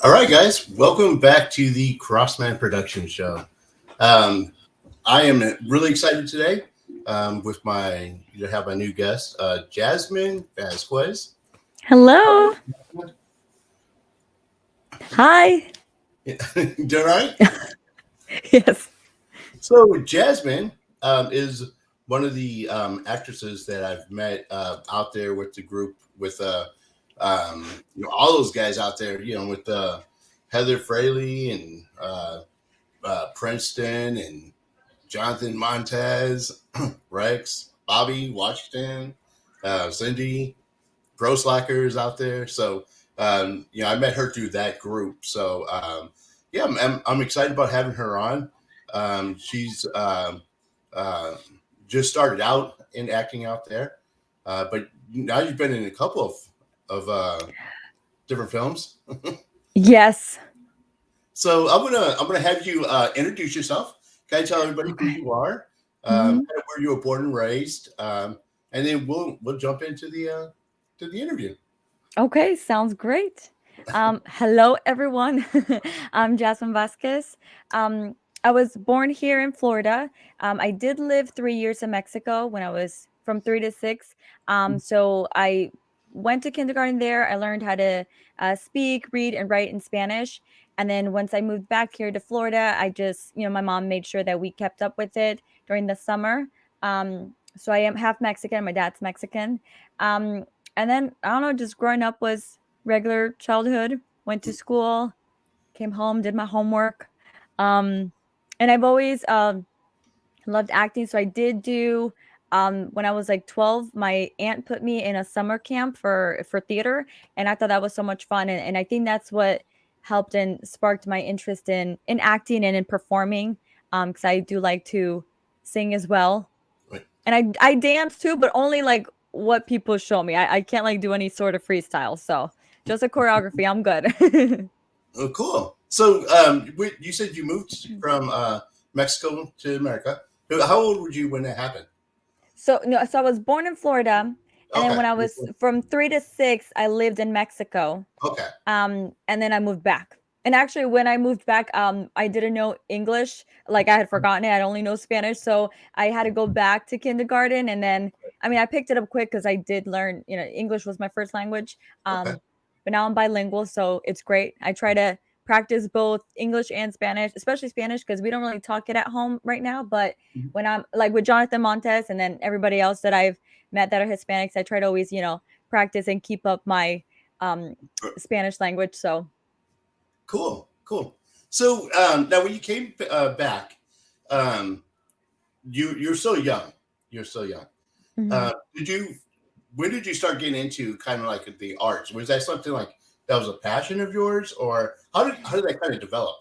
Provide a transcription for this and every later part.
All right, guys, welcome back to the Crossman Production Show. Um, I am really excited today with to have my new guest, Jasmine Vazquez. Hello. Hi. Doing all right? Yes. So, Jasmine is one of the actresses that I've met out there with the group with all those guys out there. With Heather Fraley and Princeton and Jonathan Montez, Rex, Bobby Washington, Cindy, Grosslacker is out there. So, I met her through that group. So, yeah, I'm excited about having her on. She's uh, just started out in acting out there, but now you've been in a couple of different films. Yes. So I'm gonna have you introduce yourself. Can I tell everybody who Okay. you are, hmm kind of where you were born and raised, and then we'll jump into the interview. Okay. Sounds great. Hello, everyone. I'm Jasmine Vasquez. Um, I was born here in Florida. I did live 3 years in Mexico when I was from 3 to 6. So I went to kindergarten there. I learned how to speak, read, and write in Spanish. And then once I moved back here to Florida, I just, my mom made sure that we kept up with it during the summer. So I am half Mexican. My dad's Mexican. And then I don't know, just growing up was regular childhood. Went to school, came home, did my homework. Um, and I've always loved acting. So I did do when I was like 12, my aunt put me in a summer camp for theater, and I thought that was so much fun. And I think that's what helped and sparked my interest in acting and in performing. Because I do like to sing as well, Right. and I dance too, but only like what people show me. I can't like do any sort of freestyle. So just a choreography, I'm good. Oh, cool. So you said you moved from Mexico to America. How old were you when that happened? So no, so I was born in Florida, and then Okay. when I was from 3 to 6, I lived in Mexico. Okay. And then I moved back. And actually, when I moved back, I didn't know English. Like I had forgotten it. I only know Spanish, so I had to go back to kindergarten. And then, I mean, I picked it up quick because I did learn. English was my first language. Okay. But now I'm bilingual, so it's great. I try to practice both English and Spanish, especially Spanish because we don't really talk it at home right now. But when I'm like with Jonathan Montes and then everybody else that I've met that are Hispanics, I try to always, practice and keep up my Spanish language. So Cool. Cool. So now, when you came back, um, you're so young. You're so young. mhm. Did you? When did you start getting into kind of like the arts? Was that something like that was a passion of yours, or how did that kind of develop?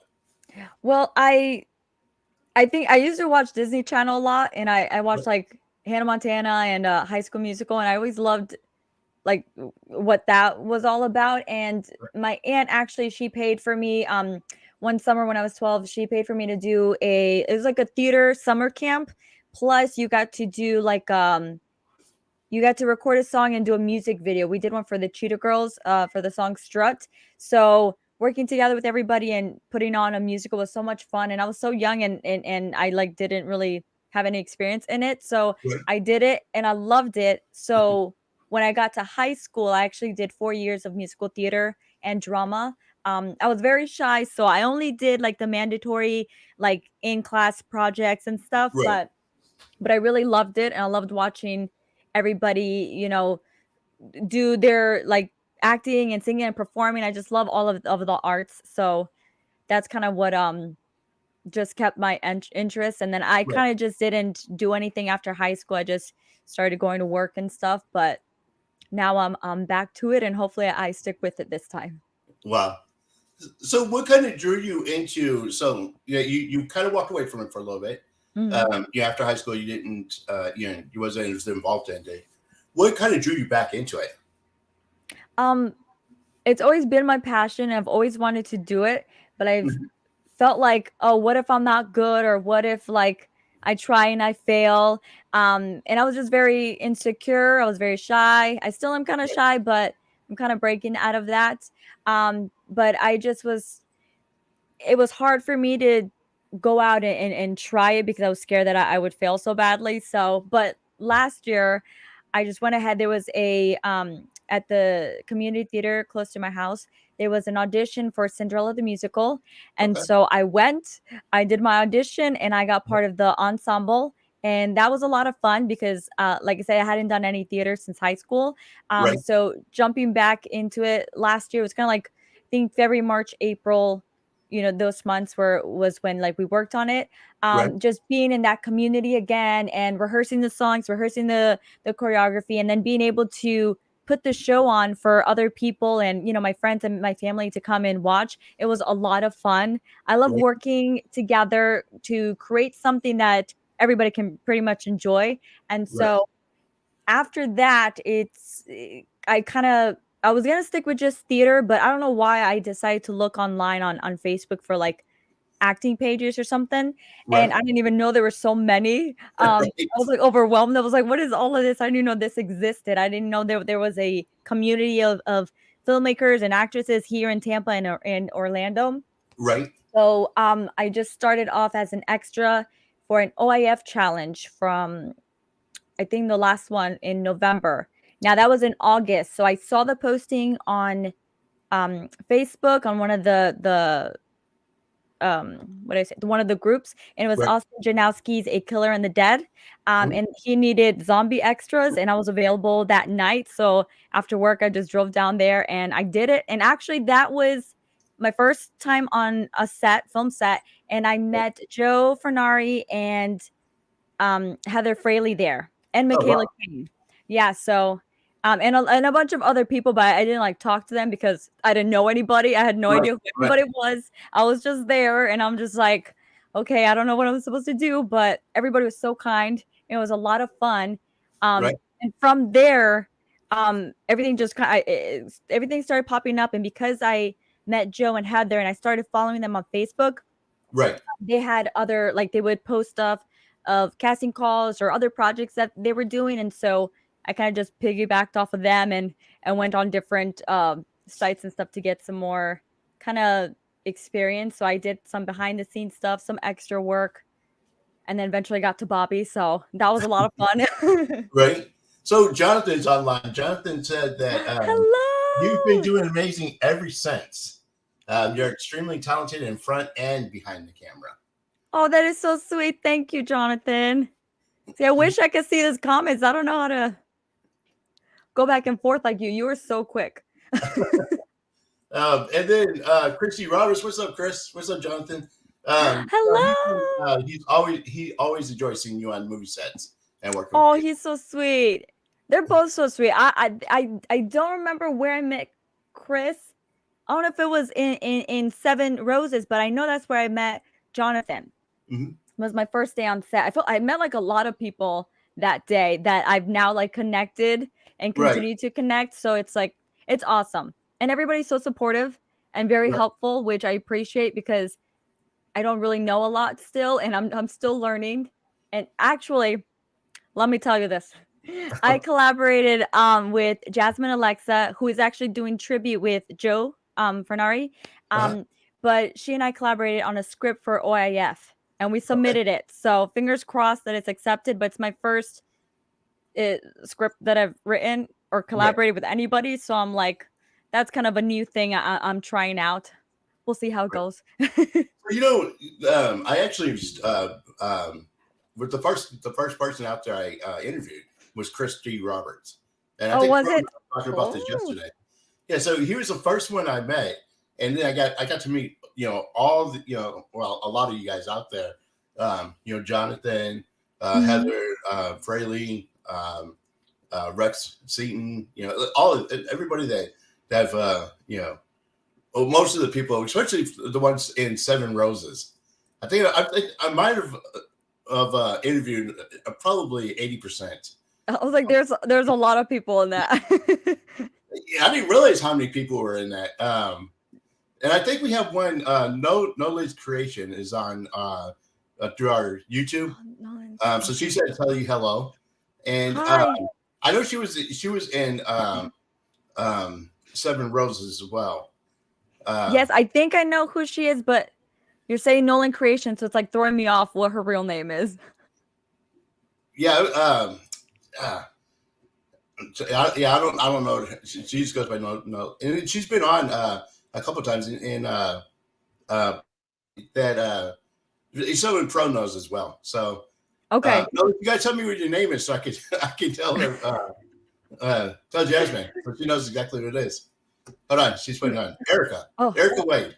Well, I think I used to watch Disney Channel a lot, and I watched like Hannah Montana and High School Musical, and I always loved like what that was all about. And my aunt actually she paid for me one summer when I was 12, she paid for me to do it was like a theater summer camp. Plus you got to do like you got to record a song and do a music video. We did one for the Cheetah Girls for the song Strut. So working together with everybody and putting on a musical was so much fun. And I was so young and I like didn't really have any experience in it. So Right. I did it and I loved it. So when I got to high school, I actually did 4 years of musical theater and drama. I was very shy, so I only did like the mandatory like in class projects and stuff. Right. But I really loved it, and I loved watching everybody, do their like acting and singing and performing. I just love all of the arts. So that's kind of what just kept my interest. And then I Right. kind of just didn't do anything after high school. I just started going to work and stuff. But now I'm back to it, and hopefully I stick with it this time. Wow. So what kind of drew you into? So yeah, you kind of walked away from it for a little bit. Mhm. After high school, you didn't. You wasn't as involved in it. What kind of drew you back into it? Um, it's always been my passion. I've always wanted to do it, but I've Mhm. felt like, oh, what if I'm not good, or what if like I try and I fail? And I was just very insecure. I was very shy. I still am kind of shy, but I'm kind of breaking out of that. but I just was it was hard for me to go out and try it because I was scared that I would fail so badly. So, but last year, I just went ahead. There was a at the community theater close to my house. There was an audition for Cinderella the musical, and Okay. so I went. I did my audition, and I got part of the ensemble. And that was a lot of fun because, like I said, I hadn't done any theater since high school. Right. So jumping back into it last year was kind of like I think February, March, April, those months where was when like we worked on it. Right. Just being in that community again and rehearsing the songs, rehearsing the choreography, and then being able to put the show on for other people and my friends and my family to come and watch. It was a lot of fun. I love Right. working together to create something that everybody can pretty much enjoy. And Right. so after that, I was gonna stick with just theater, but I don't know why I decided to look online on Facebook for like acting pages or something, and Right. I didn't even know there were so many. I was Right. like overwhelmed. I was like, "What is all of this?" I didn't know this existed. I didn't know there was a community of filmmakers and actresses here in Tampa and in Orlando. Right. So I just started off as an extra for an OIF challenge from I think the last one in November. Now that was in August. So I saw the posting on Facebook on one of the what did I say? One of the groups, and it was Right. Austin Janowski's A Killer in the Dead. Mhm. And he needed zombie extras, and I was available that night. So after work, I just drove down there and I did it. And actually, that was my first time on a film set, and I met Joe Fernari and Heather Fraley there and Oh Michaela wow. Kane. Yeah, so and a bunch of other people, but I didn't like talk to them because I didn't know anybody. I had no Right. idea who Right. anybody was. I was just there and I'm just like, okay, I don't know what I was supposed to do, but everybody was so kind. It was a lot of fun. Right. And from there, everything just everything started popping up. And because I met Joe and Heather and I started following them on Facebook, Right. they had other like they would post stuff of casting calls or other projects that they were doing, and so I kind of just piggybacked off of them and went on different sites and stuff to get some more kind of experience. So I did some behind the scenes stuff, some extra work, and then eventually got to Bobby. So that was a lot of fun. Right. So Jonathan's online. Jonathan said that you've been Hello. doing amazing ever since. You're extremely talented in front and behind the camera. Oh, that is so sweet. Thank you, Jonathan. See, I wish I could see his comments. I don't know how to go back and forth like you. You were so quick. And then Chrissy Roberts, what's up, Chris? What's up, Jonathan? Hello. He always enjoys seeing you on movie sets and working with Oh, you. he's so sweet. They're both so sweet. I don't remember where I met Chris. I don't know if it was in Seven Roses, but I know that's where I met Jonathan. Mhm. It was my first day on set. I met like a lot of people that day that I've now like connected and Right, continue to connect. So it's like it's awesome. And everybody's so supportive and very right, helpful, which I appreciate because I don't really know a lot still and I'm still learning. And actually, let me tell you this. I collaborated with Jasmine Alexa, who is actually doing tribute with Joe Fernari. uh-huh. Um, but she and I collaborated on a script for OIF and we Okay, submitted it. So fingers crossed that it's accepted. But it's my first script that I've written or right. collaborated with anybody. So I'm like, that's kind of a new thing I'm trying out. We'll see how it goes. You know, I actually with the first person out there I interviewed was Christy Roberts, and I Oh, think was Crow and it? I were talking about this Oh, yesterday. Yeah, so he was the first one I met, and then I got to meet all the well, a lot of you guys out there, Jonathan, mhm. Heather, Fraley, Rex Seaton, all of everybody that have well, most of the people, especially the ones in Seven Roses. I think I might have interviewed probably 80%. I was like, there's a lot of people in that. I didn't realize how many people were in that. And I think we have one. No Liz Creation is on through our YouTube. Oh, no, So she okay. said tell you hello, and Hi. I know she was in Seven Roses as well. Uh, Yes, I think I know who she is, but you're saying Nolan Creation, so it's like throwing me off what her real name is. yeah, uh, I don't know. She just goes by no, and she's been on a couple times uh, that someone pro knows as well. So, Okay. no, you guys tell me what your name is so I can I can tell her. Tell Jasmine, so she knows exactly what it is. Hold on, she's putting on Erica. Oh, Erica Wade.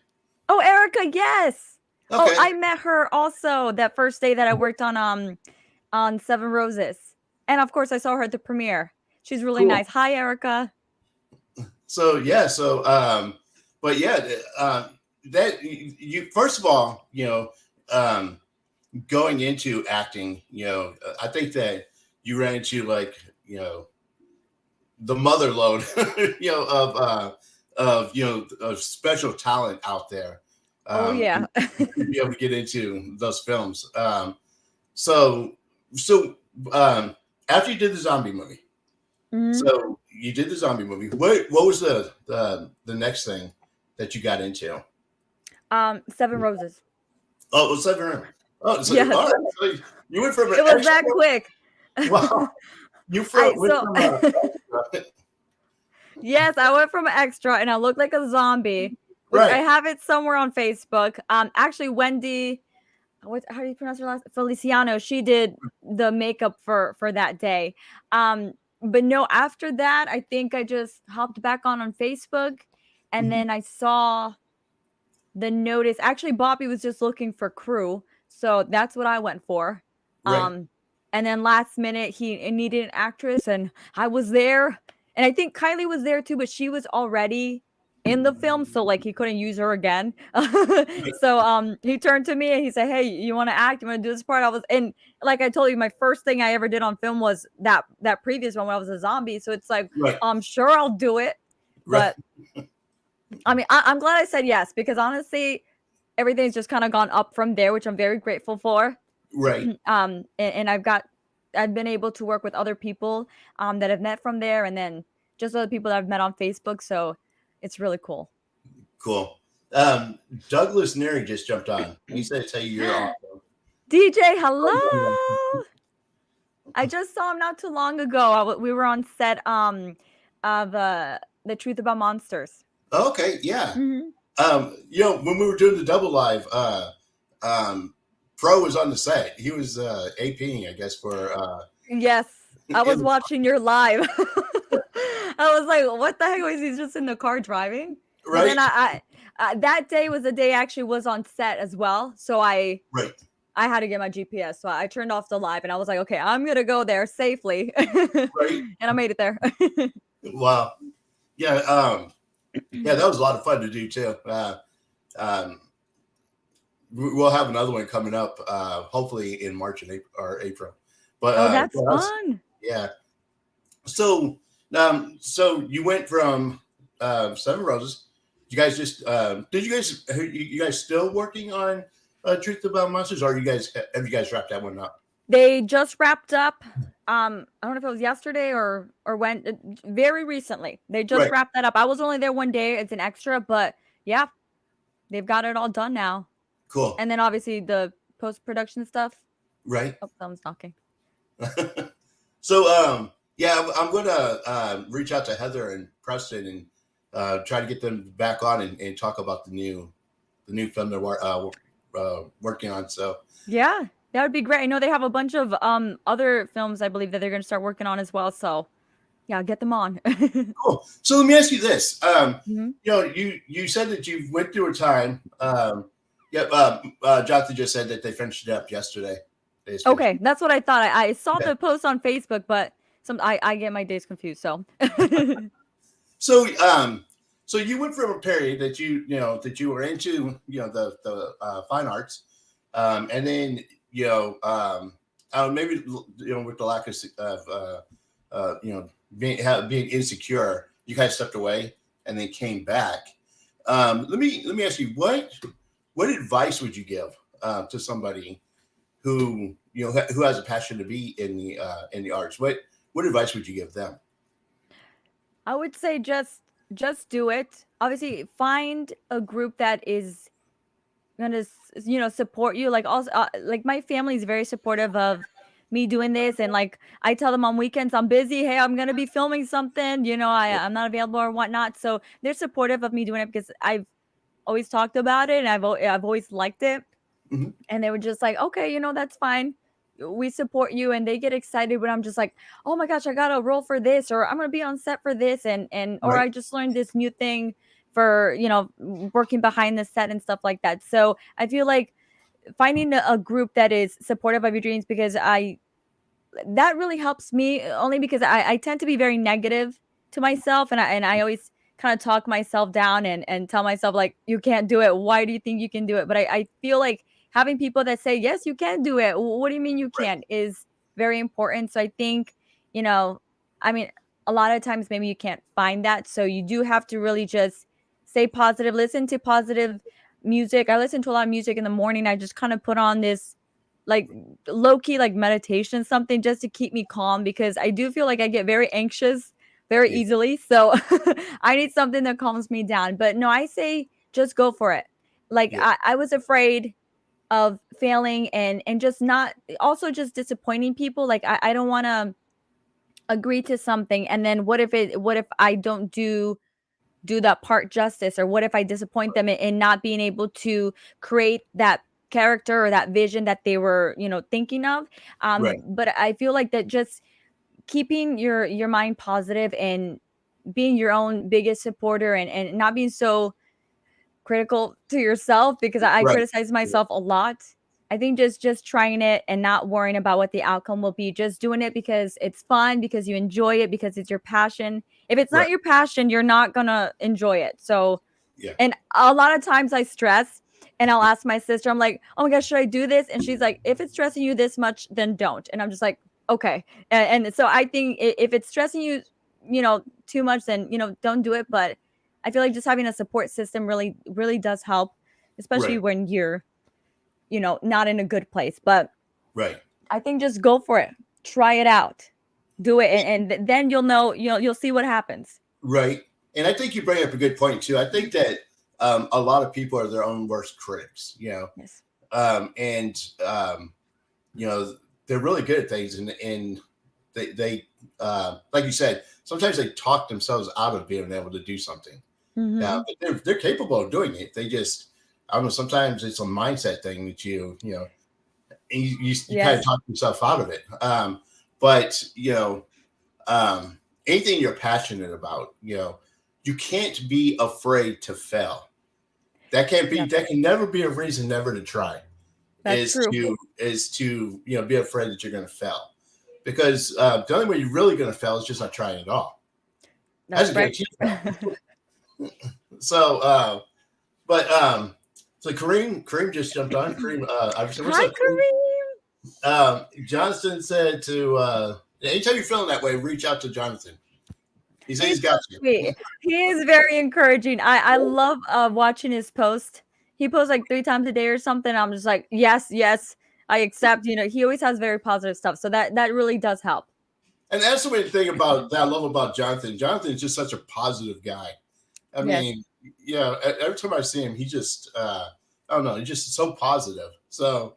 oh, Erica, yes. Oh, Okay, I met her also that first day that I worked on Seven Roses. And of course I saw her at the premiere. She's really cool. nice. Hi, Erica. So yeah, but yeah, that you first of all, um, going into acting, I think that you ran into like the mother load, of special talent out there, Oh yeah. to be able to get into those films. So so after you did the zombie movie, Mhm. so you did the zombie movie. What was the next thing that you got into? Seven Roses. Oh, it was Seven Rings. Oh, so Yes. all right. So you went from an It was extra. that quick. Wow, I went so from extra. yes, I went from extra and I looked like a zombie, which I Right. have it somewhere on Facebook. Actually Wendy, what how do you pronounce her last Feliciano, she did the makeup for that day. But no, after that, I think I just hopped back on Facebook and Mhm. then I saw the notice. Actually, Bobby was just looking for crew, so that's what I went for. Right. Um, and then last minute he needed an actress, and I was there. And I think Kylie was there too, but she was already in the film, so like he couldn't use her again. Right. So he turned to me and he said, "Hey, you want to act? You want to do this part?" I was and like I told you, my first thing I ever did on film was that previous one when I was a zombie. So it's like, Right. sure I'll do it, Right. but I mean, I'm glad I said yes because honestly, everything's just kind of gone up from there, which I'm very grateful for. Right. And I've been able to work with other people that I've met from there, and then just other people that I've met on Facebook. So it's really cool. Cool. Douglas Neary just jumped on. He said, "Hey, you're awesome." DJ, hello. I just saw him not too long ago. We were on set of The Truth About Monsters. Okay. Yeah. Hmm. When we were doing the double live, um, Pro was on the set. He was APing, I guess, for Yes, I it was was watching your live. I was like, "What the heck was he just in the car driving?" But then right. that day was the day I actually was on set as well, so Right. I had to get my GPS, so I turned off the live, and I was like, "Okay, I'm gonna go there safely," and Right. I made it there. Wow. Yeah. Yeah, that was a lot of fun to do too. Um, we'll have another one coming up, hopefully in March and April. But Oh, that's yeah, fun. yeah. So, so you went from Seven Roses. You guys just did you guys still working on Truth About Monsters, or have you guys wrapped that one up? They just wrapped up. I don't know if it was yesterday or when. Very recently, they just Right. wrapped that up. I was only there one day. It's an extra, but yeah, they've got it all done now. Cool. And then obviously the post production stuff. Right. Oh, someone's knocking. So yeah, I'm going to reach out to Heather and Preston and try to get them back on and talk about the new film they're working on. So Yeah, that would be great. I know they have a bunch of other films I believe that they're going to start working on as well. So yeah, get them on. cool. So let me ask you this. Mhm. You said that you went through a time. Yeah, Jonathan just said that they finished it up yesterday. They just finished. Okay, that's what I thought. I saw Okay. the post on Facebook, but I get my days confused. So So so you went from a period that that you were into the fine arts, and then maybe with the lack of being insecure, you guys stepped away and then came back. Let me ask you what advice would you give to somebody who who has a passion to be in the arts? What advice would you give them? I would say just just do it. Obviously, find a group that is gonna support you. Like, also, like, my family is very supportive of me doing this, and like I tell them on weekends I'm busy. Hey, I'm gonna be filming something. I'm not available or whatnot. So they're supportive of me doing it because I've always talked about it, and I've always liked it. Mhm. And they were just like, okay, that's fine. We support you. And they get excited when I'm just like, oh my gosh, I got a role for this, or I'm gonna be on set for this, or Right. I just learned this new thing for working behind the set and stuff like that. So I feel like finding a group that is supportive of your dreams, because I that really helps me, only because I tend to be very negative to myself, and I always kind of talk myself down and tell myself like, you can't do it. Why do you think you can do it? But I feel like having people that say, yes, you can do it. What do you mean you Right. can't, is very important. So I think, you know, I mean, a lot of times maybe you can't find that. So you do have to really just stay positive, listen to positive music. I listen to a lot of music in the morning. I just kind of put on this like low key like meditation, something just to keep me calm, because I do feel like I get very anxious very Yeah. easily. So I need something that calms me down. But no, I say just go for it. Like, Yeah. I was afraid of failing and just not, also just disappointing people. Like, I don't want to agree to something, and then what if I don't do that part justice, or what if I disappoint them in not being able to create that character or that vision that they were thinking of. Right. But I feel like that just keeping your mind positive and being your own biggest supporter, and not being so critical to yourself, because I Right. criticize Yeah. myself a lot. I think just trying it and not worrying about what the outcome will be, just doing it because it's fun, because you enjoy it, because it's your passion. If it's Right. not your passion, you're not gonna enjoy it. So, Yeah. and a lot of times I stress, and I'll ask my sister, I'm like, oh my gosh, should I do this? And she's like, if it's stressing you this much, then don't. And I'm just like, okay. And so I think if it's stressing you, too much, then, don't do it. But I feel like just having a support system really, really does help, especially Right. when you're, not in a good place. But Right. I think just go for it, try it out, do it. And then you'll see what happens. Right. And I think you bring up a good point too. I think that a lot of people are their own worst critics, Yes. and you know they're really good at things, and they like you said, sometimes they talk themselves out of being able to do something. Hmm. But they're capable of doing it. They just, I don't know. Sometimes it's a mindset thing that and you kind of Yes. talk yourself out of it. But anything you're passionate about, you can't be afraid to fail. Yeah, That can never be a reason never to try. that's true. Is to be afraid that you're going to fail, because the only way you're really going to fail is just not trying at all. That's That's a right. guarantee fail. So, but so Kareem just jumped on. Kareem, obviously, what's Hi, up, Kareem? Kareem. Jonathan said to anytime you're feeling that way, reach out to Jonathan. He said He's he's got so you. sweet. He is very encouraging. I love watching his post. He posts like 3 times a day or something. I'm just like, yes, yes, I accept. He always has very positive stuff. So that really does help. And that's the way to think about that I love about Jonathan. Jonathan's just such a positive guy. I Yes. mean, every time I see him, he just I don't know, he's just so positive. So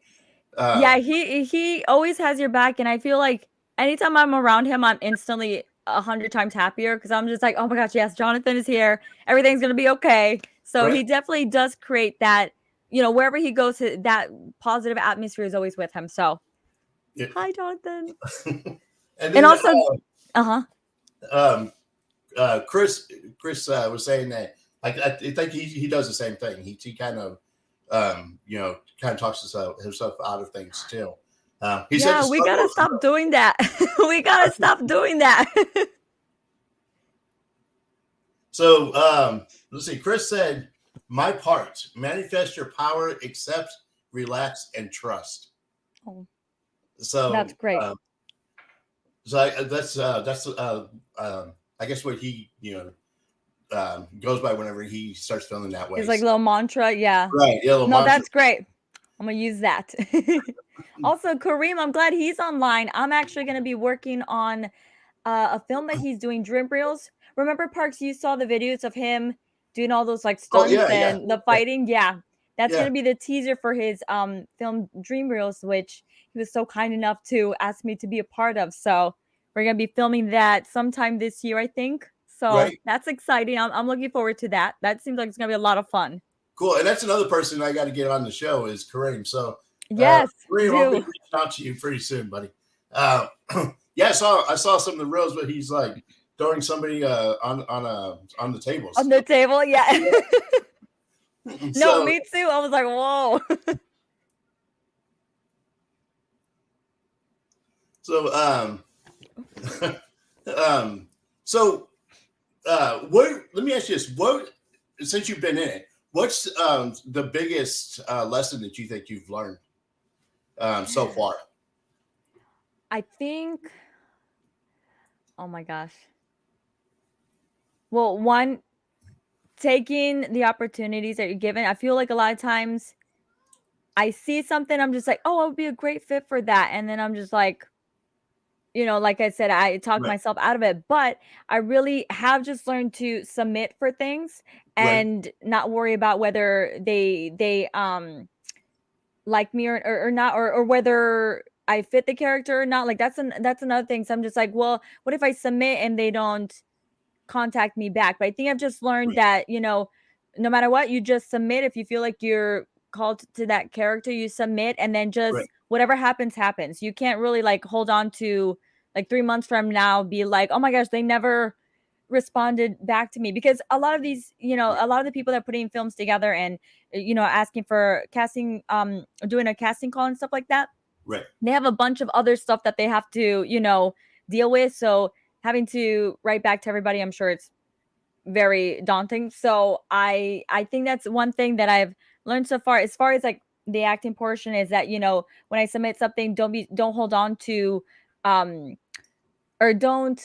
Yeah, uh he always has your back, and I feel like anytime I'm around him, I'm instantly 100 times happier, because I'm just like, oh my gosh, yes, Jonathan is here. Everything's gonna be okay. So right. he definitely does create that. Wherever he goes, that positive atmosphere is always with him. So Yeah. hi, Jonathan. And And then also, uh-huh. um Chris was saying that I think he does the same thing. He kind of kind of talks himself out of things too. He said the Yeah, we gotta struggle. stop doing that. We gotta stop doing that. So let's see. Chris said, "My part: manifest your power, accept, relax, and trust." Oh, that's So great. uh, that's I guess what he goes by whenever he starts feeling that It's way. like a So, little mantra. Yeah. right, yeah, little No, mantra. that's great. I'm gonna use that. Also, Kareem, I'm glad he's online. I'm actually gonna be working on a film that he's doing, drip reels. remember Parks, you saw the videos of him doing all those like Oh stunts yeah, yeah, and the yeah, fighting. Yeah. That's yeah. gonna be the teaser for his film Dream Reels, which he was so kind enough to ask me to be a part of. So we're gonna be filming that sometime this year, I think. So Right. that's exciting. I'm looking forward to that. That seems like it's gonna be a lot of fun. Cool. And that's another person I got to get on the show is Kareem. So, Yes, Kareem, I'll be do. reaching out to you pretty soon, buddy. Uh, yeah, I saw some of the reels, but he's like throwing somebody on the On tables. the table, yeah. Yeah. No, So me too. I was like, whoa. so um so what? Let me ask you this: what, since you've been in it, what's the biggest lesson that you think you've learned so far? I think, oh my gosh. Well, one, taking the opportunities that you're given. I feel like a lot of times I see something, I'm just like, oh, I would be a great fit for that. And then I'm just like, like I said, I talk Right, myself out of it. But I really have just learned to submit for things right, and not worry about whether they like me or not, or whether I fit the character or not. Like that's another thing. So I'm just like, well, what if I submit and they don't contact me back? But I think I've just learned right, that, no matter what, you just submit. If you feel like you're called to that character, you submit, and then right, just whatever happens, happens. You can't really like hold on to like 3 months from now, be like, oh my gosh, they never responded back to me. Because a lot of these, a lot of the people that are putting films together and, asking for casting, doing a casting call and stuff like that, right, they have a bunch of other stuff that they have to, deal with. So having to write back to everybody, I'm sure it's very daunting. So I think that's one thing that I've learned so far, as far as like the acting portion, is that, when I submit something, don't hold on to, um or don't,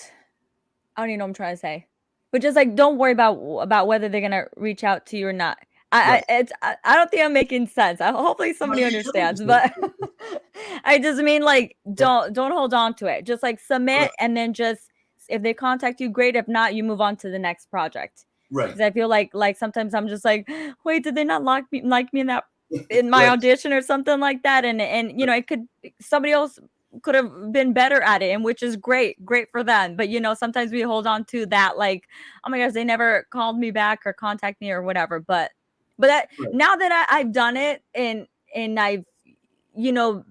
I don't even know what I'm trying to say. But just like don't worry about whether they're gonna reach out to you or not. right. I don't think I'm making sense. Hopefully No, somebody you understands, understand. but I just mean like Yeah, don't hold on to it. Just like right, submit, and then just, if they contact you, great. If not, you move on to the next project. right, Because I feel like sometimes I'm just like, wait, did they not like me in my right, audition or something like that? And it could, somebody else could have been better at it, and which is great for them. But sometimes we hold on to that, like, oh my gosh, they never called me back or contact me or whatever. But that, right, now that I've done it, and I've, you know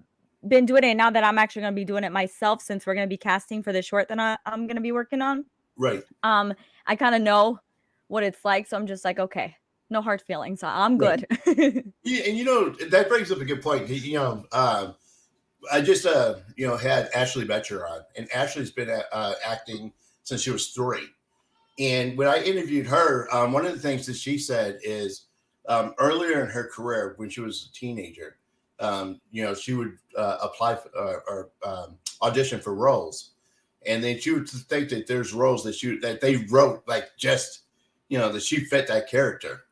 been doing it, now that I'm actually going to be doing it myself, since we're going to be casting for the short that I'm going to be working on, right, I kind of know what it's like. So I'm just like, okay, no hard feelings, I'm right. good. Yeah, and that brings up a good point. I just had Ashley Betcher on, and Ashley's been acting since she was 3. And when I interviewed her, one of the things that she said is earlier in her career, when she was a teenager, she would apply for, or audition for roles, and then she would think that there's roles that they wrote like just that she fit that character.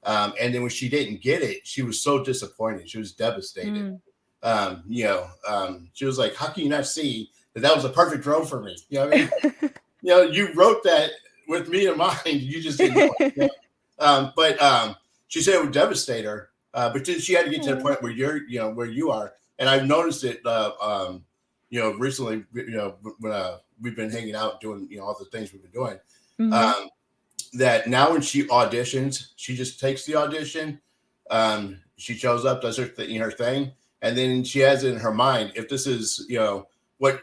And then when she didn't get it, she was so disappointed. She was devastated. Mm. She was like, "How can you not see that was a perfect role for me?" You know what I mean? You wrote that with me in mind. You just didn't know it. But she said it would devastate her. But then she had to get to the point where where you are. And I've noticed it, recently, when we've been hanging out doing, all the things we've been doing. Mhm. Um, that now when she auditions, she just takes the audition. She shows up, does her thing, and then she has it in her mind. If this is, what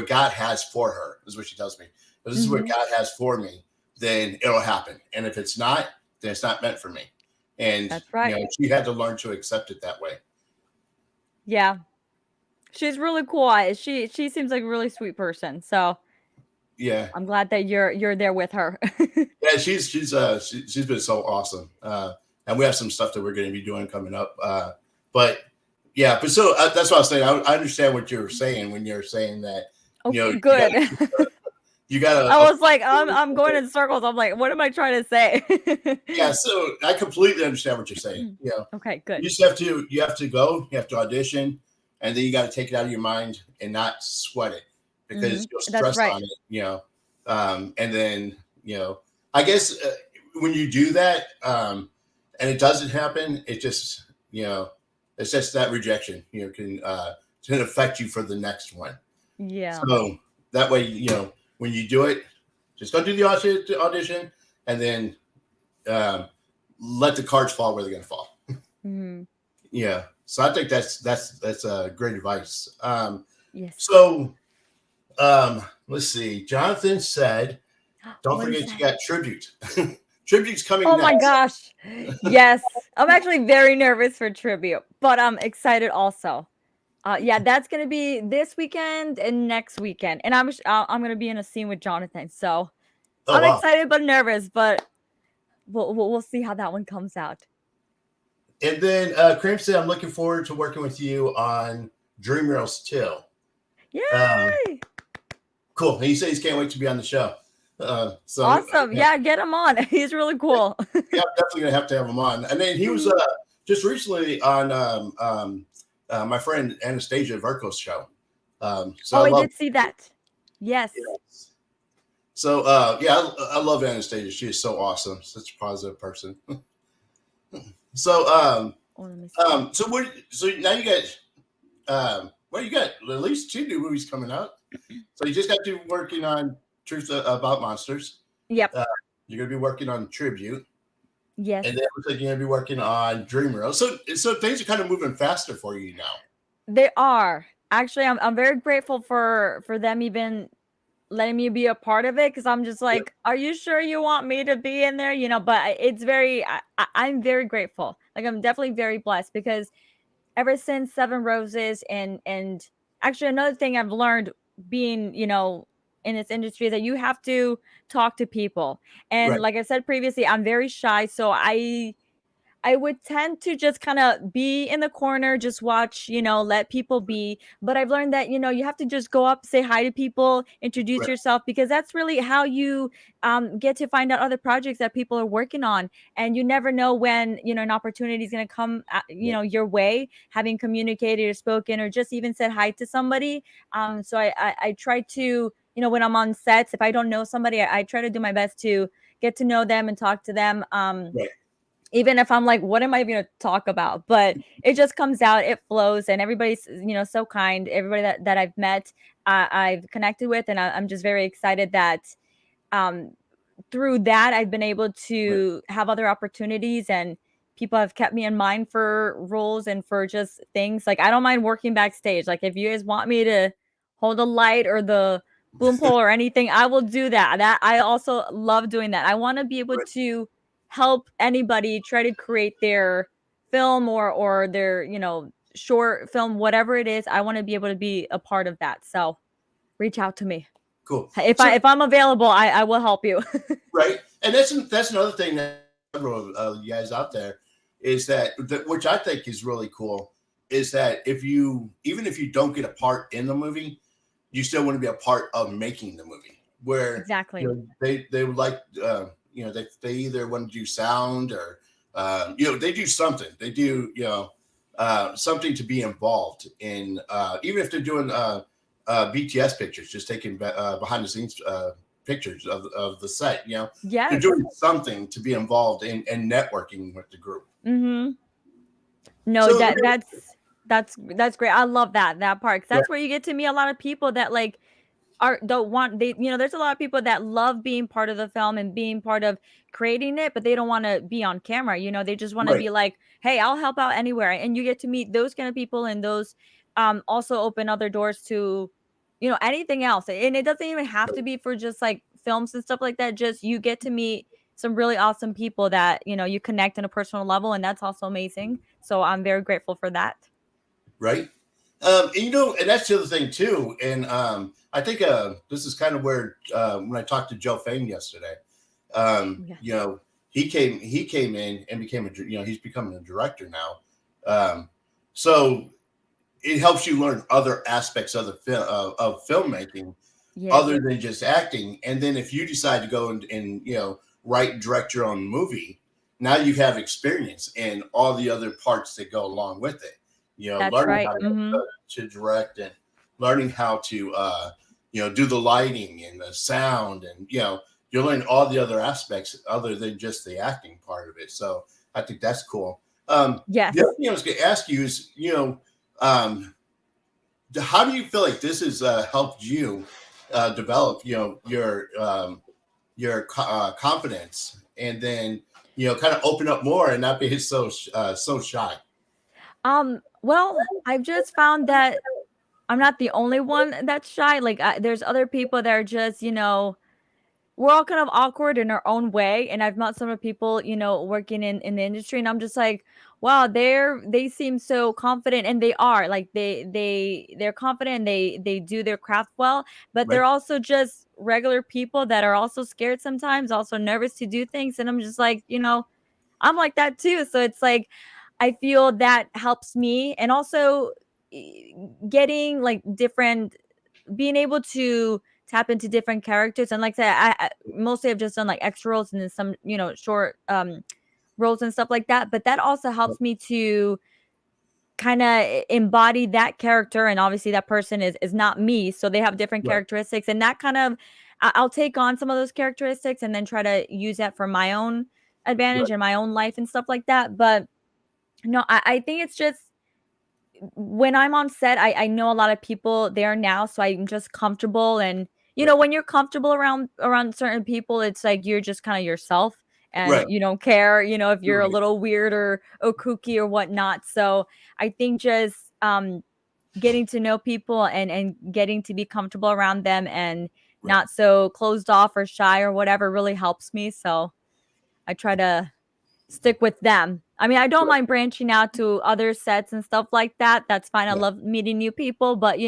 God has for her, is what she tells me. If this is what Mhm. God has for me, then it'll happen. And if it's not, then it's not meant for me. And That's right. she had to learn to accept it that way. Yeah. She's really cool. She seems like a really sweet person. So Yeah, I'm glad that you're there with her. yeah. She's been so awesome. And we have some stuff that we're going to be doing coming up. But yeah, but so that's what I was saying. I understand what you're saying when you're saying that Okay, you good. got I to was like, I'm going in circles. I'm like, what am I trying to say? yeah. So I completely understand what you're saying. Okay, good. You have to go, you have to audition, and then you got to take it out of your mind and not sweat it because you'll That's stress right. on it. And then, I guess when you do that, and it doesn't happen, it just, it's just that rejection, can affect you for the next one. Yeah. So that way, when you do it, just go do the audition, and then um, let the cards fall where they're going to fall. Hmm. Yeah. So I think that's great advice. Yes. So let's see. Jonathan said, "Don't What is forget you that? got tribute. Tribute's coming Oh my next." gosh. Yes. I'm actually very nervous for tribute, but I'm excited also. Yeah, that's gonna be this weekend and next weekend, and I'm gonna be in a scene with Jonathan. So Oh I'm wow! excited but nervous, but we'll see how that one comes out. And then Cream said, "I'm looking forward to working with you on Dream Rails too." Um, Yay! cool. He says he can't wait to be on the show. Awesome. Yeah, Yeah, get him on. He's really cool. yeah, I'm definitely gonna have to have him on. And then he was Mhm. just recently on my friend Anastasia Verko's show. So Oh, I I love. did see that. Yes. Yes. So yeah, I love Anastasia. She is so awesome. Such a positive person. So Oh, let me see. so what? So now you got well, you got at least two new movies coming out. So you just got to working on Truth About Monsters. Yep. Uh, you're gonna be working on Tribute, Yes. and then it looks like you're gonna be working on Dream World. So things are kind of moving faster for you now. They are. Actually, I'm very grateful for them even letting me be a part of it because I'm just Yep. like, are you sure you want me to be in there? But it's I'm very grateful. Like I'm definitely very blessed because ever since Seven Roses and actually another thing I've learned being, in this industry is that you have to talk to people. And Right. like I said previously, I'm very shy, so I would tend to just kind of be in the corner, just watch, let people be. But I've learned that, you have to just go up, say hi to people, introduce Right. yourself, because that's really how you get to find out other projects that people are working on. And you never know when, an opportunity is going to come, Right. your way, having communicated or spoken or just even said hi to somebody. So I try to, when I'm on sets, if I don't know somebody, I try to do my best to get to know them and talk to them. Right. Even if I'm like, what am I even gonna talk about? But it just comes out, it flows, and everybody's, so kind. Everybody that I've met, I've connected with, and I'm just very excited that um, through that I've been able Right. to have other opportunities, and people have kept me in mind for roles and for just things. Like I don't mind working backstage. Like if you guys want me to hold a light or the boom pole or anything, I will do that. That I also love doing that. I want to be able Right. to help anybody try to create their film or their, short film, whatever it is. I want to be able to be a part of that. So reach out to me. Cool. If So I'm available, I will help you. right, and that's another thing that you guys out there is that which I think is really cool is that if you even if you don't get a part in the movie, you still want to be a part of making the movie. Where Exactly. they would like they either want to do sound or they do something. They do something to be involved in even if they're doing BTS pictures, just taking behind the scenes pictures of the set. They're Yes. doing something to be involved in and networking with the group. Mhm. No, So that's great. I love that part 'cause yeah, that's where you get to meet a lot of people that like are don't want they there's a lot of people that love being part of the film and being part of creating it, but they don't want to be on camera. They just want to right, be like, "Hey, I'll help out anywhere." And you get to meet those kind of people and those also open other doors to anything else. And it doesn't even have right, to be for just like films and stuff like that. Just you get to meet some really awesome people that, you connect on a personal level, and that's also amazing. So I'm very grateful for that. right. And and that's the other thing too. And I think this is kind of where when I talked to Joe Fain yesterday, Yeah. he came in and became he's becoming a director now. So it helps you learn other aspects of the of filmmaking Yes. other than just acting. And then if you decide to go and write and direct your own movie, now you have experience in all the other parts that go along with it. That's Learning right. how Mhm. to direct and learning how to do the lighting and the sound, and you learn all the other aspects other than just the acting part of it. So I think that's cool. The other Yes. thing I was going to ask you is, um, how do you feel like this has helped you develop, your confidence, and then kind of open up more and not be so shy. Well, I've just found that I'm not the only one that's shy. Like, there's other people that are just, we're all kind of awkward in our own way. And I've met some of people, working in the industry, and I'm just like, wow, they seem so confident, and they are like they're confident. They do their craft well, but they're Right. also just regular people that are also scared sometimes, also nervous to do things. And I'm just like, I'm like that too. So it's like I feel that helps me, and also eh, getting like different, being able to tap into different characters. And like I said, I mostly have just done like extra roles and then some, short roles and stuff like that. But that also helps me to kind of embody that character. And obviously that person is not me, so they have different Right. characteristics, and that kind of I'll take on some of those characteristics and then try to use that for my own advantage Right. in my own life and stuff like that. But no, I think it's just when I'm on set, I know a lot of people there now, so I'm just comfortable. And Right. when you're comfortable around certain people, it's like you're just kind of yourself, and Right. you don't care, if you're a Right. little weird or kooky or whatnot. So I think just getting to know people and getting to be comfortable around them and Right. not so closed off or shy or whatever really helps me. So I try to stick with them. I mean, I don't Right. mind branching out to other sets and stuff like that. That's fine. I Yeah. love meeting new people, but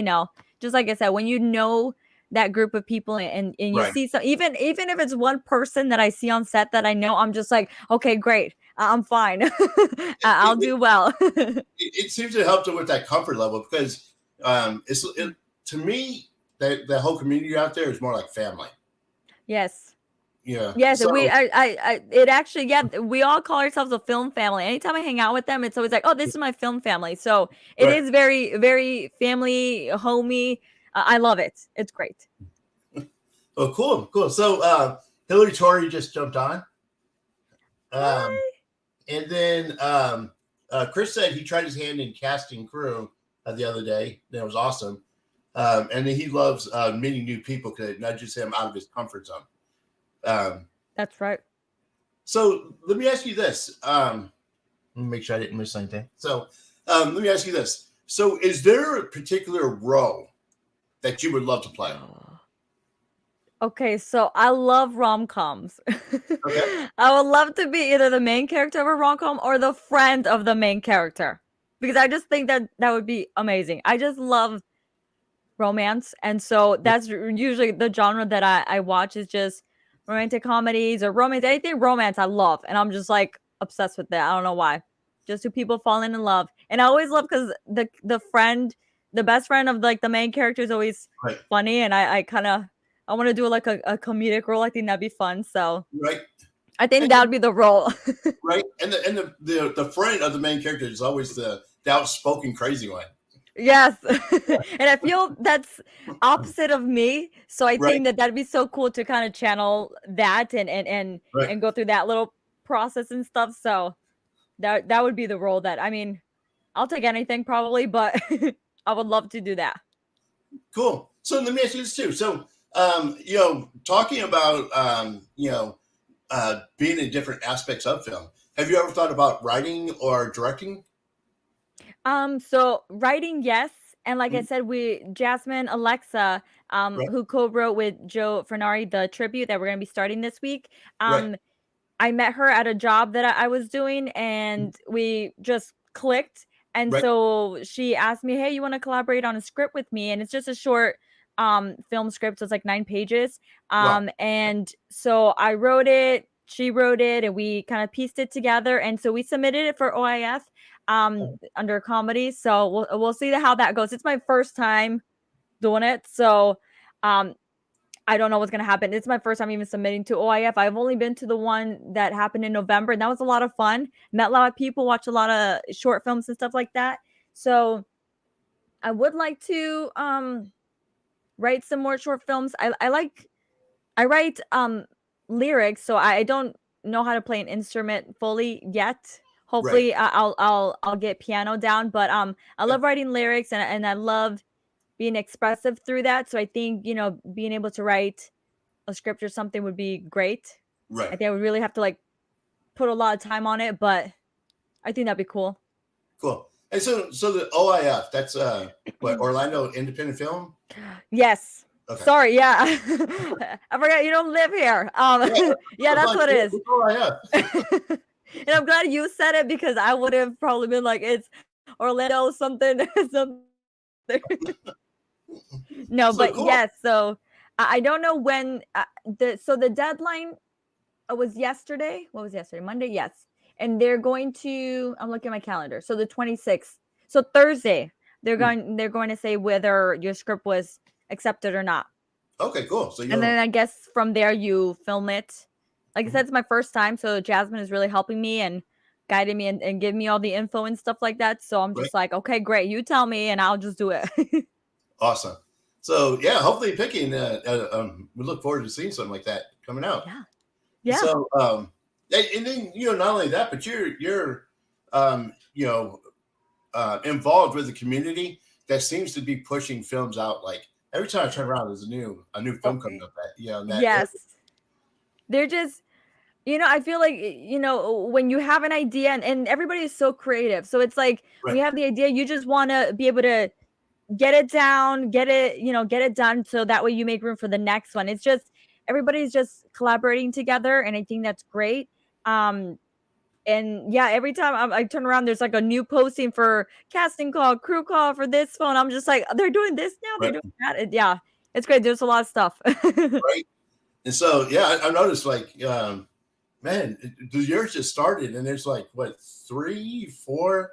just like I said, when you know that group of people and you Right. see some, even if it's one person that I see on set that I know, I'm just like, okay, great. I'm fine. I'll It, do well. it seems to help them with that comfort level, because to me, that whole community out there is more like family. Yes. Yeah. Yes, So it actually, yeah, we all call ourselves a film family. Anytime I hang out with them, it's always like, oh, this is my film family. So it right. is very, very family, homey. I love it. It's great. Oh, cool, cool. So Hillary Torrey just jumped on. Um, Hi. And then Chris said he tried his hand in casting crew the other day. That was awesome. And then he loves meeting new people because it nudges him out of his comfort zone. Um, That's right. so let me ask you this. Let me make sure I didn't miss anything. So let me ask you this. So is there a particular role that you would love to play? Okay, so I love rom-coms. Okay. I would love to be either the main character of a rom-com or the friend of the main character, because I just think that that would be amazing. I just love romance, and so that's usually the genre that I watch is just romantic comedies or romance. Anything romance I love, and I'm just like obsessed with that. I don't know why. Just two people falling in love, and I always love because the best friend of like the main character is always Right. funny, and I kind of I want to do like a comedic role. I think that'd be fun. So Right. I think And that would be the role. right. And the friend of the main character is always the outspoken crazy one. Yes. And I feel that's opposite of me. So I Right. think that that'd be so cool to kind of channel that Right. and go through that little process and stuff. So that would be the role that I mean, I'll take anything probably, but I would love to do that. Cool. So let me ask you this too. So, talking about, being in different aspects of film, have you ever thought about writing or directing? So writing, yes. And like I Mhm. said, we Jasmine Alexa, Right. who co-wrote with Joe Fernari the tribute that we're gonna be starting this week. Right. I met her at a job that I was doing, and we just clicked. And Right. so she asked me, "Hey, you want to collaborate on a script with me?" And it's just a short film script, so it's like 9 pages. Wow. And so I wrote it, she wrote it, and we kind of pieced it together. And so we submitted it for OIF under comedy. So we'll see how that goes. It's my first time doing it, so um I don't know what's gonna happen. It's my first time even submitting to OIF. I've only been to the one that happened in November, and that was a lot of fun. Met a lot of people, watched a lot of short films and stuff like that. So I would like to write some more short films. I write lyrics, so I don't know how to play an instrument fully yet. Right. Hopefully, I'll get piano down. But I Yeah. love writing lyrics, and I love being expressive through that. So I think being able to write a script or something would be great. I Right. think I would really have to like put a lot of time on it, but I think that'd be cool. Cool. And so the OIF, that's what, Orlando Independent Film? Yes. Okay. Sorry, yeah. I forgot you don't live here. Yeah, Yeah, I was that's like, what it is. what's OIF? And I'm glad you said it because I would have probably been like, it's Orlando something, something. No, So but cool. yes. So I don't know when the deadline was yesterday. What was yesterday? Monday. Yes, and they're going to. I'm looking at my calendar. So the 26th. So Thursday, Hmm. they're going to say whether your script was accepted or not. Okay, cool. So And you'll then I guess from there you film it. Like I said, it's my first time, so Jasmine is really helping me and guiding me and giving me all the info and stuff like that. So I'm right. just like, okay, great, you tell me and I'll just do it. Awesome. So yeah, hopefully picking. We look forward to seeing something like that coming out. Yeah. Yeah. So and then not only that, but you're involved with the community that seems to be pushing films out. Like every time I turn around, there's a new Oh, film coming up that in that area. yes. They're just I feel like when you have an idea and everybody is so creative. So it's like when Right. you have the idea, you just want to be able to get it down, get it done so that way you make room for the next one. It's just everybody's just collaborating together and I think that's great. Um and yeah, every time I turn around there's like a new posting for casting call, crew call for this phone. I'm just like they're doing this now, they're Right. doing that. Yeah. It's great. There's a lot of stuff. Right. And so yeah, I noticed like man, the year just started and there's like what 3, 4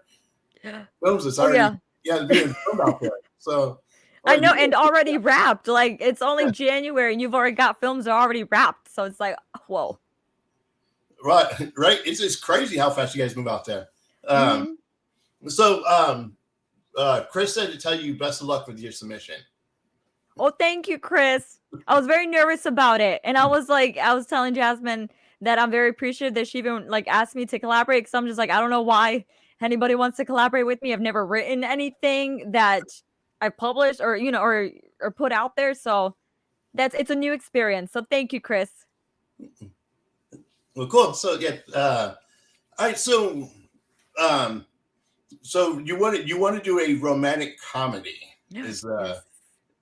films that's Oh already yeah. being filmed out there. So I like know, and already wrapped. Like it's only January and you've already got films that are already wrapped. So it's like, whoa. right, right. It's crazy how fast you guys move out there. Um, Mhm. so Chris said to tell you best of luck with your submission. Oh, thank you, Chris. I was very nervous about it. And I was telling Jasmine that I'm very appreciative that she even like asked me to collaborate because I'm just like, I don't know why anybody wants to collaborate with me. I've never written anything that I published or or put out there. So it's a new experience. So thank you, Chris. Well, cool. So yeah, all right. Um, so you want to do a romantic comedy? Is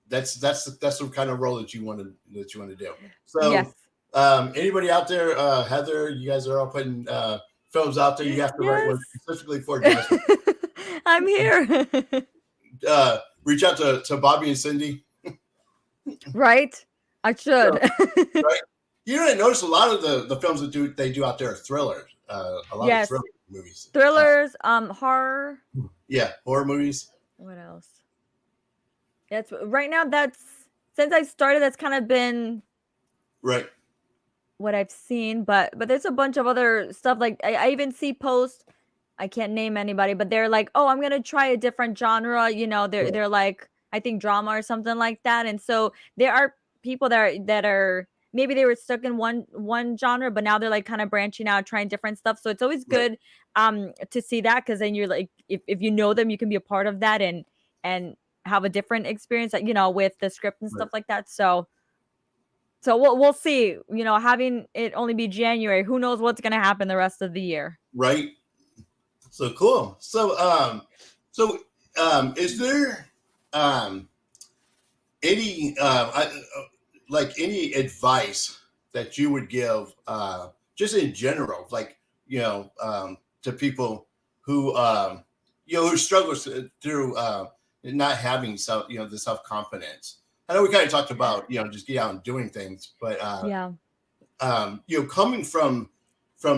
Yes. that's the kind of role that you want to do. So Yes. anybody out there, Heather, you guys are all putting films out there. You have to write one Yes. specifically for Jasmine. I'm here. Reach out to Bobby and Cindy. Right? I should. So, right? You know, I notice a lot of the films that they do out there are thrillers. A lot of Yes. thriller movies. Thrillers, horror. Yeah, horror movies. What else? That's right now that's since I started that's kind of been Right. what I've seen, but there's a bunch of other stuff like I even see posts. I can't name anybody, but they're like, "Oh, I'm gonna try a different genre." Right. They're like, I think drama or something like that. And so there are people that are maybe they were stuck in one genre, but now they're like kind of branching out, trying different stuff. So it's always Right. good to see that because then you're like, if you know them, you can be a part of that and have a different experience, like with the script and Right. stuff like that. So we'll see. Having it only be January, who knows what's gonna happen the rest of the year. Right. So cool. Is there um, any like any advice that you would give just in general, like to people who who struggles through not having the self confidence. I know we kind of talked about just get out and doing things, but Yeah. coming from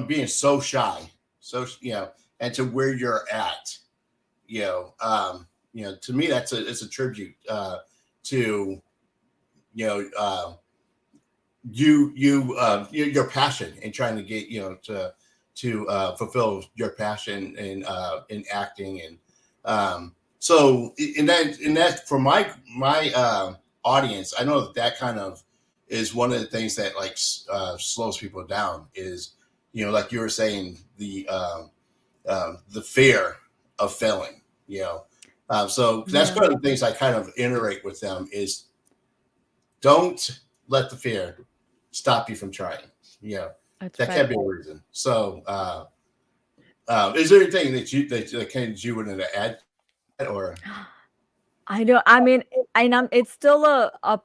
being so shy, so and to where you're at, to me it's a tribute to you know your passion and trying to get to fulfill your passion in acting and so in that for my audience, I know that kind of is one of the things that like slows people down is, like you were saying, the fear of failing, so that's Yeah, one of the things I kind of iterate with them is don't let the fear stop you from trying. that's That right. can't be a reason. So, is there anything that you wanted to add, or I know. I mean, it's still a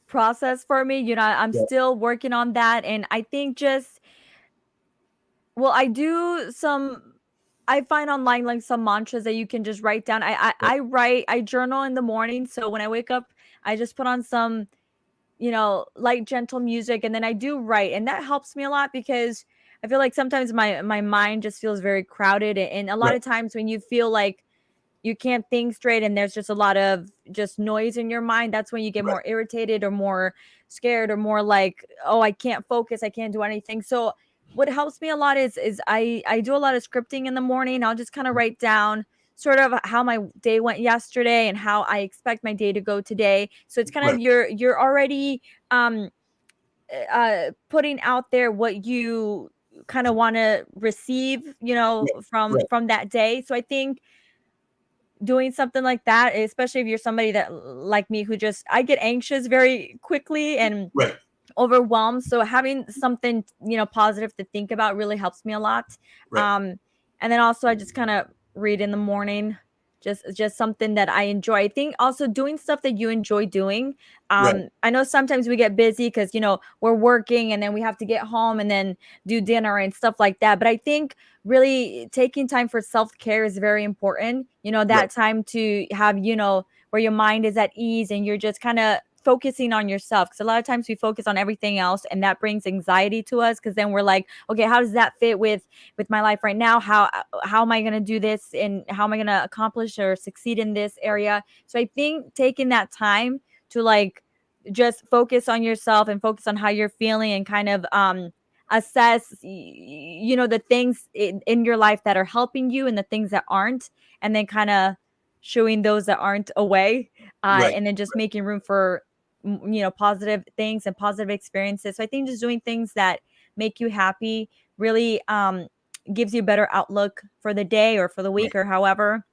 process for me. I'm yeah, still working on that, and I think just well, I do some. I find online like some mantras that you can just write down. yeah, I journal in the morning, so when I wake up, I just put on some light, gentle music, and then I do write, and that helps me a lot because I feel like sometimes my mind just feels very crowded, and a lot right, of times when you feel like you can't think straight and there's just a lot of just noise in your mind, that's when you get right, more irritated or more scared or more like, oh, I can't focus, I can't do anything. So what helps me a lot is I do a lot of scripting in the morning. I'll just kind of write down sort of how my day went yesterday and how I expect my day to go today. So it's kind right, of you're already um putting out there what you kind of want to receive, right, from right, that day. So I think doing something like that, especially if you're somebody that like me who just I get anxious very quickly and right, overwhelmed. So having something, positive to think about really helps me a lot. right, Um, and then also I just kind of read in the morning, just something that I enjoy. I think also doing stuff that you enjoy doing. right, I know sometimes we get busy because we're working and then we have to get home and then do dinner and stuff like that. But I think really taking time for self-care is very important. right, That time to have, where your mind is at ease and you're just kind of focusing on yourself, because a lot of times we focus on everything else and that brings anxiety to us, because then we're like, okay, how does that fit with my life right now? How am I going to do this, and how am I going to accomplish or succeed in this area? So I think taking that time to like just focus on yourself and focus on how you're feeling and kind of assess the things in your life that are helping you and the things that aren't, and then kind of showing those that aren't away, right, and then just making room for positive things and positive experiences. So I think just doing things that make you happy really gives you a better outlook for the day or for the right, week or however.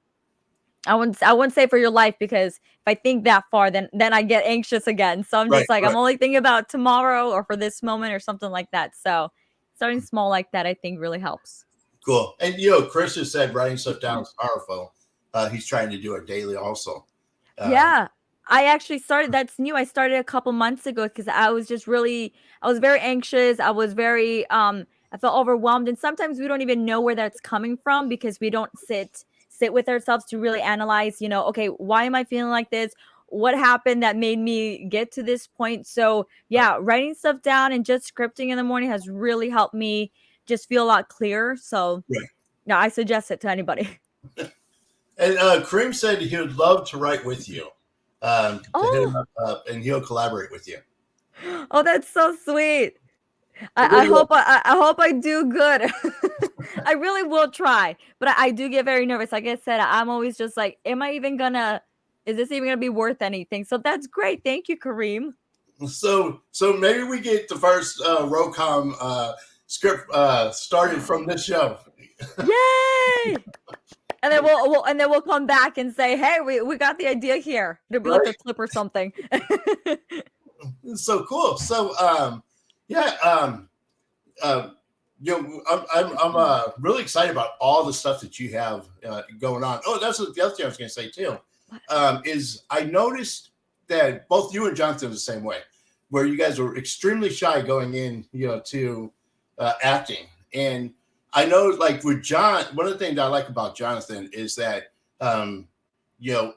I wouldn't say for your life, because if I think that far, then I get anxious again. So I'm right, just like, I'm right. only thinking about tomorrow or for this moment or something like that. So starting small like that, I think really helps. Cool. And Chris has said writing stuff down is powerful. He's trying to do it daily also. Um, Yeah. I actually started that's new. I started a couple months ago because I was very anxious. I felt overwhelmed, and sometimes we don't even know where that's coming from because we don't sit with ourselves to really analyze, okay, why am I feeling like this? What happened that made me get to this point? So, right, yeah, writing stuff down and just scripting in the morning has really helped me just feel a lot clearer. So, right. yeah, I suggest it to anybody. And Kareem said he would love to write with you, to hit him Oh, up, and he'll collaborate with you. oh, that's so sweet. What I do you? hope I hope I do good. I really will try, but I do get very nervous. Like I said, I'm always just like, am I even gonna? Is this even gonna be worth anything? So that's great. Thank you, Kareem. So maybe we get the first Rocom script started from this show. Yay! And then we'll come back and say, hey, we got the idea here. It'll be like a Right? clip or something. So cool. So yeah, uh, I'm really excited about all the stuff that you have going on. Oh, that's what the other thing I was going to say too. Is I noticed that both you and Jonathan are the same way, where you guys were extremely shy going in, to acting. And I know, like with John, one of the things I like about Jonathan is that,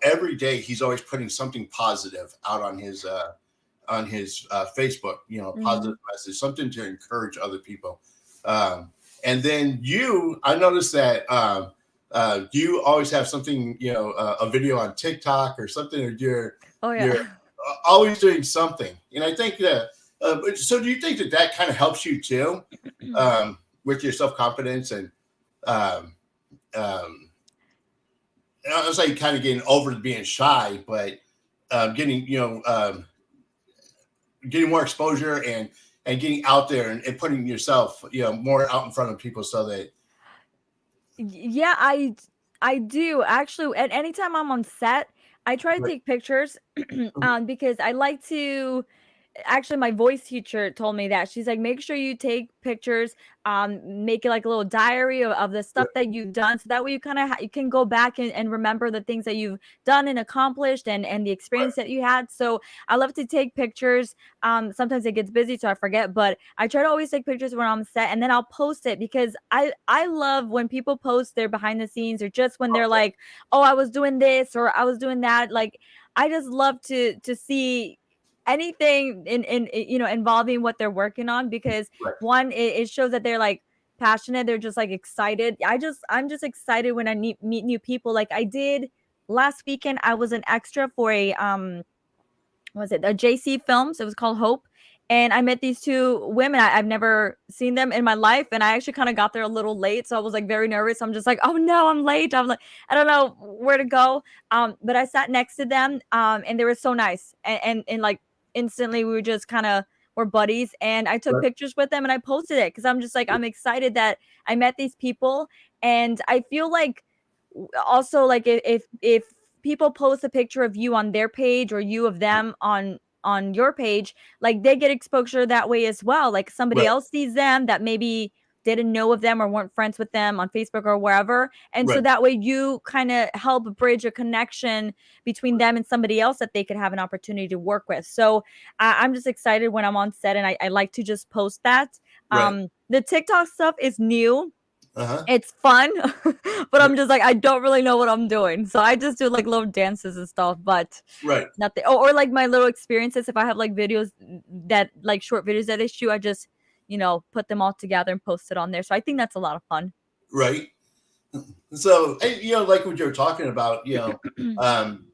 every day he's always putting something positive out on his Facebook, Mhm. positive message, something to encourage other people. And then I noticed that you always have something, a video on TikTok or something, or Oh you're yeah. always doing something. And I think that, so do you think that kind of helps you too, with your self confidence and, um, um, I was like kind of getting over being shy, but getting getting more exposure and getting out there and putting yourself more out in front of people so that Yeah, I do actually. At anytime I'm on set, I try to right, take pictures, because I like to. Actually, my voice teacher told me that. She's like, make sure you take pictures, make it like a little diary of the stuff that you've done, so that way you kind of you can go back and remember the things that you've done and accomplished, and the right, experience that you had. So I love to take pictures. Sometimes it gets busy, so I forget, but I try to always take pictures when I'm set, and then I'll post it, because I love when people post their behind the scenes, or just when they're like, oh, I was doing this or I was doing that. Like, I just love to see anything in involving what they're working on, because right, one, it shows that they're like passionate, they're just like excited. I'm just excited when I meet new people. Like, I did last weekend, I was an extra for a was it a JC Films? It was called Hope. And I met these two women. I've never seen them in my life. And I actually kind of got there a little late. So I was like very nervous. I'm just like, oh no, I'm late. I'm like, I don't know where to go. But I sat next to them, and they were so nice. And like instantly we were just kind of were buddies. And I took right, pictures with them and I posted it, because I'm just like, I'm excited that I met these people. And I feel like also, like, if people post a picture of you on their page, or you of them on your page, like, they get exposure that way as well. Like, somebody right, else sees them that maybe didn't know of them or weren't friends with them on Facebook or wherever, and so right, that way you kind of help bridge a connection between them and somebody else that they could have an opportunity to work with. So I'm just excited when I'm on set, and I like to just post that. right. The TikTok stuff is new. Uh-huh. It's fun, but Right, I'm just like, I don't really know what I'm doing. So I just do like little dances and stuff, but right, nothing. Or like my little experiences. If I have like videos that like short videos that they shoot, I just, put them all together and post it on there. So I think that's a lot of fun. right. So, and, like what you were talking about, um,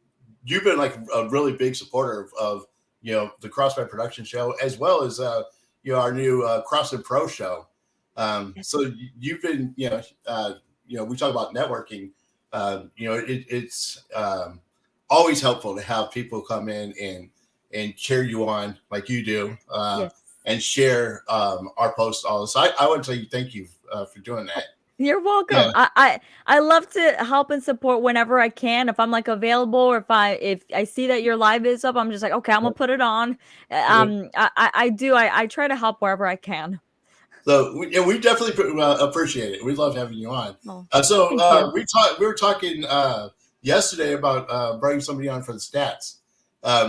you've been like a really big supporter of the Crossman production show, as well as our new Crossman Pro show. So you've been we talk about networking. It's always helpful to have people come in and cheer you on like you do, Yes. and share our posts. All this, I would say thank you for doing that. You're Yeah, welcome. I love to help and support whenever I can. If I'm like available, or if I see that your live is up, I'm just like, okay, I'm gonna put it on. yeah. I do. I try to help wherever I can. So we definitely appreciate it. We love having you on. Oh, So thank you. we were talking yesterday about bringing somebody on for the stats.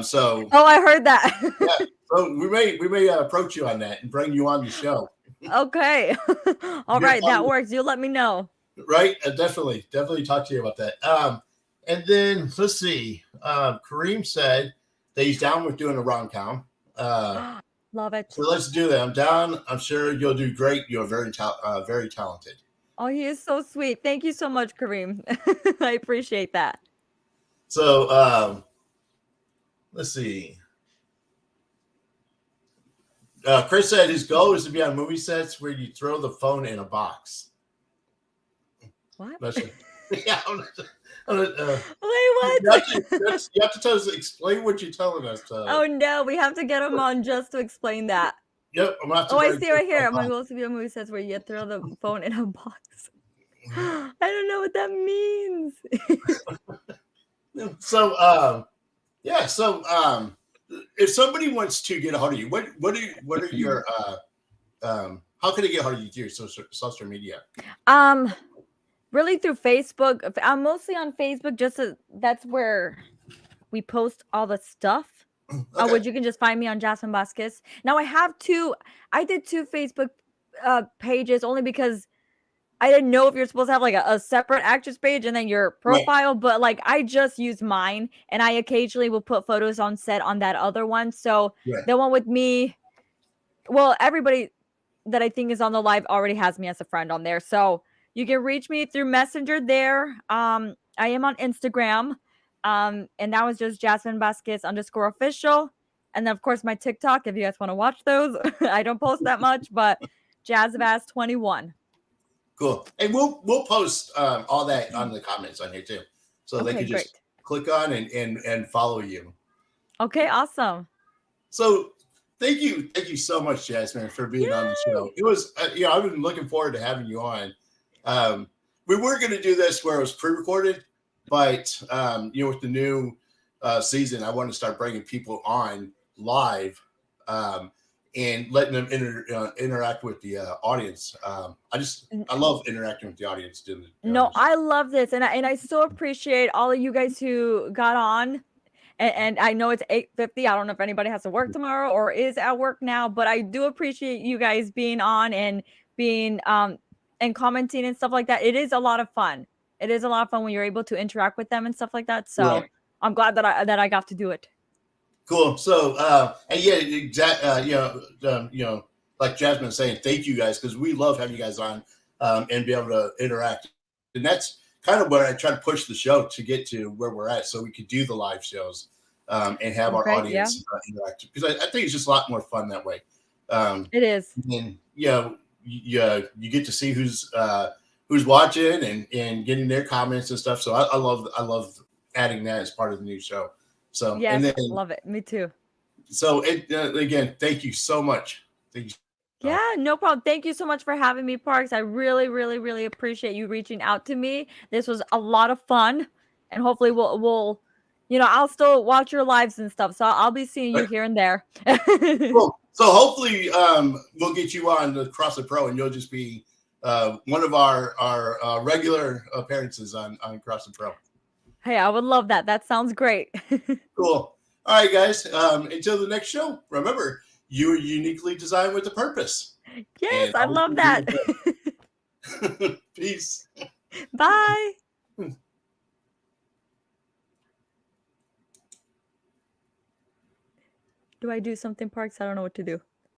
So Oh, I heard that. yeah, so we may approach you on that and bring you on the show. Okay. All You're right, that fun, works. You let me know. right? Definitely talk to you about that. And then let's see. Kareem said that he's down with doing a rom com. Love it. So let's do that. I'm down. I'm sure you'll do great. You're very talented. Oh, he is so sweet. Thank you so much, Kareem. I appreciate that. So let's see. Chris said his goal is to be on movie sets where you throw the phone in a box. What? Not sure. Yeah, Wait, what? you have to tell us, explain what you're telling us. Oh no, we have to get him on just to explain that. Yep, I'm gonna have to Oh, I bring see it Chris right here. back My goal is to be a movie sets where you throw the phone in a box. I don't know what that means. on. So yeah, so if somebody wants to get a hold of you, what are your how can they get a hold of you through social media? Um, really through Facebook. I'm mostly on Facebook. That's where we post all the stuff. Okay, Which you can just find me on Jasmine Vazquez. Now I did two Facebook pages, only because I didn't know if you're supposed to have like a separate actress page and then your right, profile, but like I just use mine, and I occasionally will put photos on set on that other one. So right, the one with me, well, everybody that I think is on the live already has me as a friend on there. So you can reach me through Messenger there. I am on Instagram. And that was just Jasmine Vasquez _official. And then of course my TikTok, if you guys want to watch those. I don't post that much, but JazzVaz21. cool. And we'll post all that on the comments on here too, so they Okay, could just great. click on and follow you. Okay, awesome. So thank you so much, Jasmine, for being on the show. Yay! It was, I've been looking forward to having you on. Um, we were going to do this where it was pre-recorded, but with the new season, I want to start bringing people on live um, and letting them interact with the audience. I love interacting with the audience doing No, the I love this, and I so appreciate all of you guys who got on. And I know it's 8:50. I don't know if anybody has to work tomorrow or is at work now, but I do appreciate you guys being on and being and commenting and stuff like that. It is a lot of fun. It is a lot of fun when you're able to interact with them and stuff like that. So right. I'm glad that I got to do it. Cool. So, and yeah, exact. Like Jasmine was saying, thank you guys because we love having you guys on and be able to interact. And that's kind of where I try to push the show to get to where we're at, so we could do the live shows and have our Okay, yeah, audience interact. Because I think it's just a lot more fun that way. Um, it is. and you get to see who's watching and getting their comments and stuff. So I love adding that as part of the new show. So and Yes, then love it. Me too. so again, thank you so much. Thank you. So Yeah, no problem. Thank you so much for having me, Parks. I really, really, really appreciate you reaching out to me. This was a lot of fun, and hopefully I'll still watch your lives and stuff. So I'll be seeing you much. here and there. Cool. So hopefully we'll get you on the CrossFit Pro, and you'll just be one of our regular appearances on CrossFit Pro. Hey, I would love that. That sounds great. Cool. All right, guys. Until the next show, remember you are uniquely designed with a purpose, Yes, and I always love that. be peace. Bye. Do I do something, Parks? I don't know what to do.